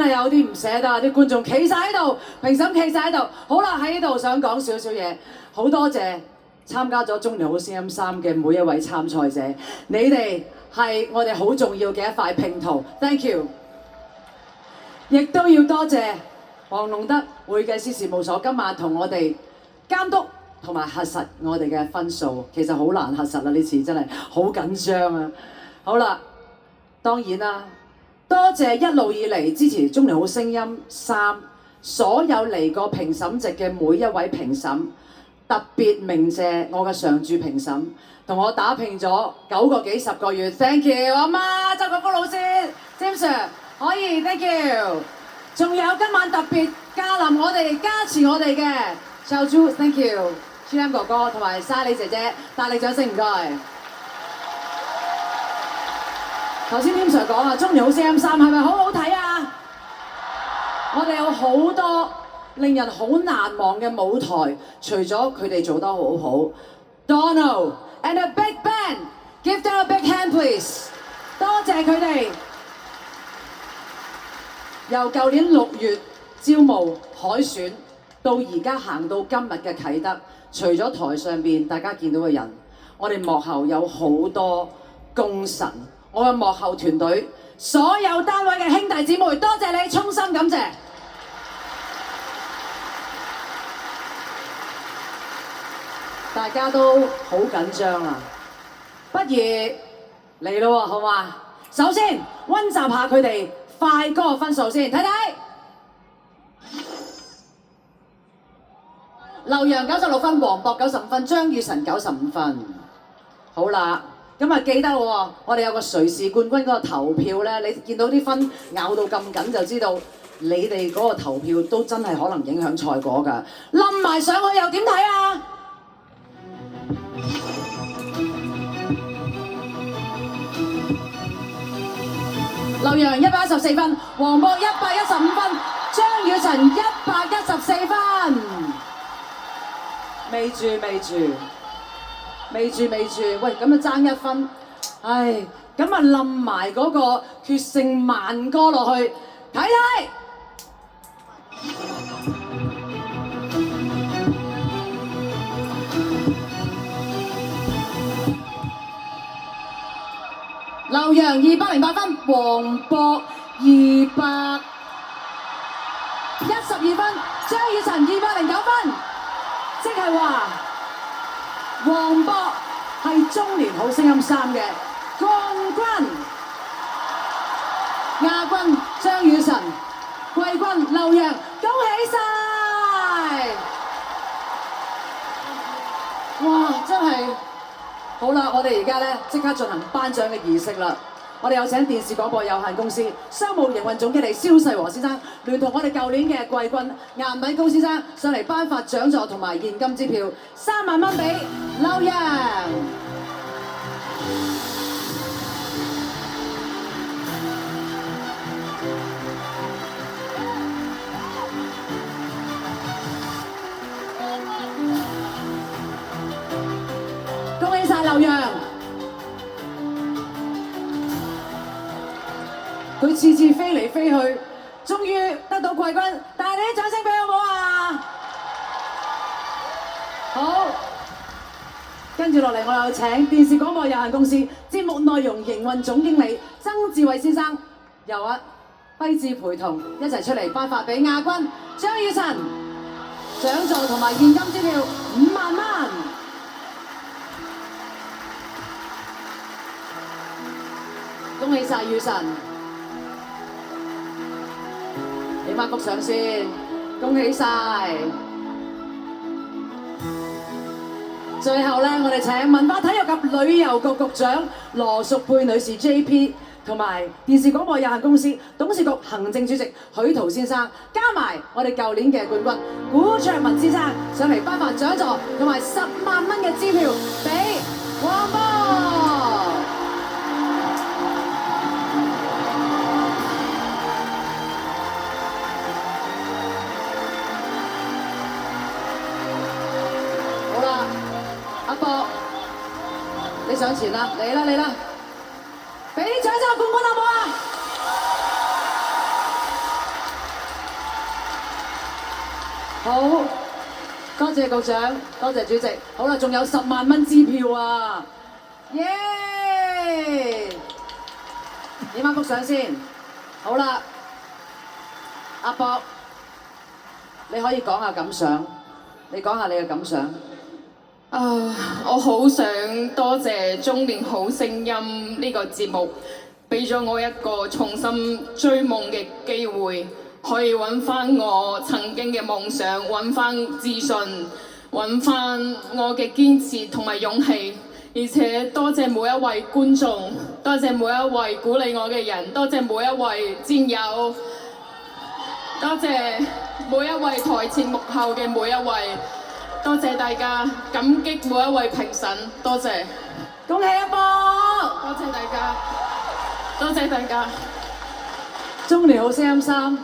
係有啲唔捨得，啲觀眾企晒喺度，評審企晒喺度。好啦，喺呢度想講少少嘢，好多謝參加咗中年好聲音3嘅每一位參賽者，你哋係我哋好重要嘅一塊拼圖 ，thank you。亦都要多謝黃龍德會計師事務所今晚同我哋監督同埋核實我哋嘅分數，其實好難核實啦，呢次真係好緊張啊！好啦，當然啦。多謝一路以嚟支持《中年好聲音3》所有嚟過評審席嘅每一位評審，特別鳴謝我嘅常駐評審，同我打拼咗9個幾10個月 ，thank you 阿媽周國福老師 ，James Sir 可以 thank you， 仲有今晚特別駕臨我哋加持我哋嘅小豬 thank you，Chilam 哥哥同埋沙莉姐姐，大力掌聲唔該。頭先 Tim Sir 講啊，《中年好聲音3》係咪好好睇啊？我哋有好多令人好難忘嘅舞台，除咗佢哋做得好好 ，Donald and a big band, give them a big hand please， 多謝佢哋。由舊年6月招募海選，到而家行到今日嘅啟德，除咗台上邊大家見到嘅人，我哋幕後有好多功臣。我嘅幕後團隊，所有單位嘅兄弟姊妹，多謝你，衷心感謝。大家都好緊張啊，不如嚟咯喎，好嘛？首先溫習下佢哋快歌嘅分數先，睇睇。劉洋96分，黃渤95分，張雨晨95分。好啦。咁啊記得喎，我哋有個誰是冠軍嗰個投票咧，你見到啲分咬到咁緊，就知道你哋嗰個投票都真係可能影響賽果㗎。冧埋上去又點睇啊？劉洋114分，黃渤115分，張雨晨114分。未住，喂，咁啊爭1分，唉，咁啊冧埋嗰個決勝慢歌落去，睇睇。劉洋208分，黃渤212分，張雨晨209分，即係話。黃渤係中年好聲音3嘅冠軍，亞軍張雨晨，季軍劉洋，恭喜晒！哇，真係好啦！我哋而家咧即刻進行頒獎嘅儀式啦。我哋有請電視廣播有限公司商務營運總經理蕭世和先生，聯同我哋舊年嘅季軍顏偉高先生上嚟頒發獎座同埋現金支票3萬蚊俾劉洋。恭喜晒劉洋！佢次次飛嚟飛去，終於得到季軍，大力啲掌聲俾好唔好啊？好，跟住落嚟，我有請電視廣播有限公司節目內容營運總經理曾志偉先生，由輝志陪同一齊出嚟頒發俾亞軍張雨晨獎座同埋現金支票5萬蚊。恭喜晒雨晨！你抹幅相先，恭喜晒！最後咧，我哋請文化體育及旅遊局局長羅淑佩女士 JP 同埋電視廣播有限公司董事局行政主席許濤先生，加埋我哋舊年嘅冠軍古卓文先生上嚟頒發獎座同埋10萬蚊嘅支票俾黃渤。阿博，你上前啦，嚟啦，俾啲掌聲冠軍好唔好啊？好，多謝局長，多謝主席。好啦，仲有10萬蚊支票啊！耶！點返幅相先？好啦，阿博，你可以講下感想，你講下你嘅感想。我好想多謝中年好聲音呢個節目，俾咗我一個重新追夢嘅機會，可以揾翻我曾經嘅夢想，揾翻自信，揾翻我嘅堅持同埋勇氣。而且多謝每一位觀眾，多謝每一位鼓勵我嘅人，多謝每一位戰友，多謝每一位台前幕後嘅每一位。多謝大家，感激每一位評審，多謝，恭喜阿博！多謝大家，多謝大家。中年好聲音3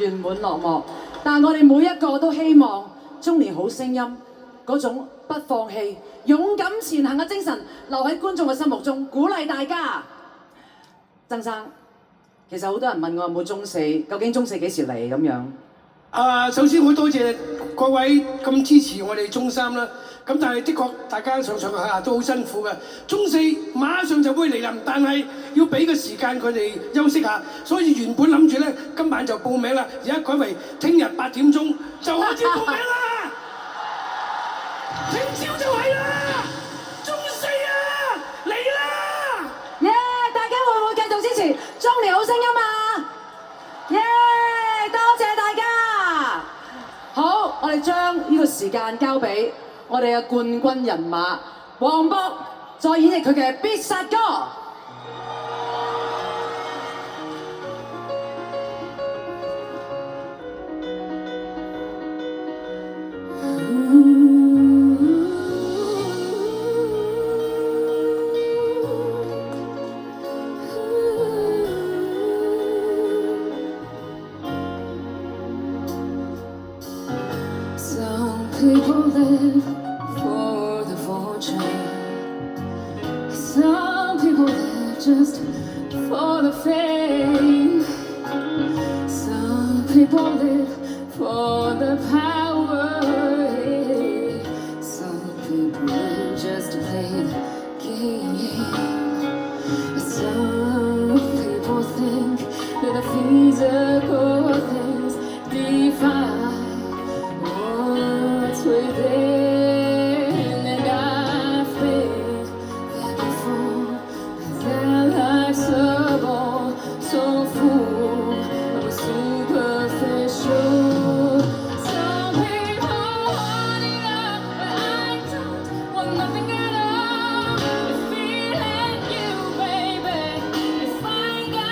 圓滿落幕，但係我哋每一個都希望中年好聲音嗰種不放棄、勇敢前行嘅精神留喺觀眾嘅心目中，鼓勵大家。曾生，其實好多人問我有冇中4，究竟中4幾時嚟咁樣？首先好多謝各位咁支持我哋中3啦，咁但係的確大家上上下下都好辛苦嘅。中4馬上就會嚟臨，但係要俾個時間佢哋休息下，所以原本諗住咧今晚就報名啦，而家改為聽日8點鐘就開始報名啦。聽朝就係啦，中4啊，嚟啦！耶！大家會唔會繼續支持中年好聲音啊？耶！多謝大家。好，我哋將呢個時間交俾我哋嘅冠軍人馬黃渤，再演繹佢嘅必殺歌。People live for the fortune. Some people live just for the fame. Some people live for the power. Some people live just to play the game. Some people think that the fees are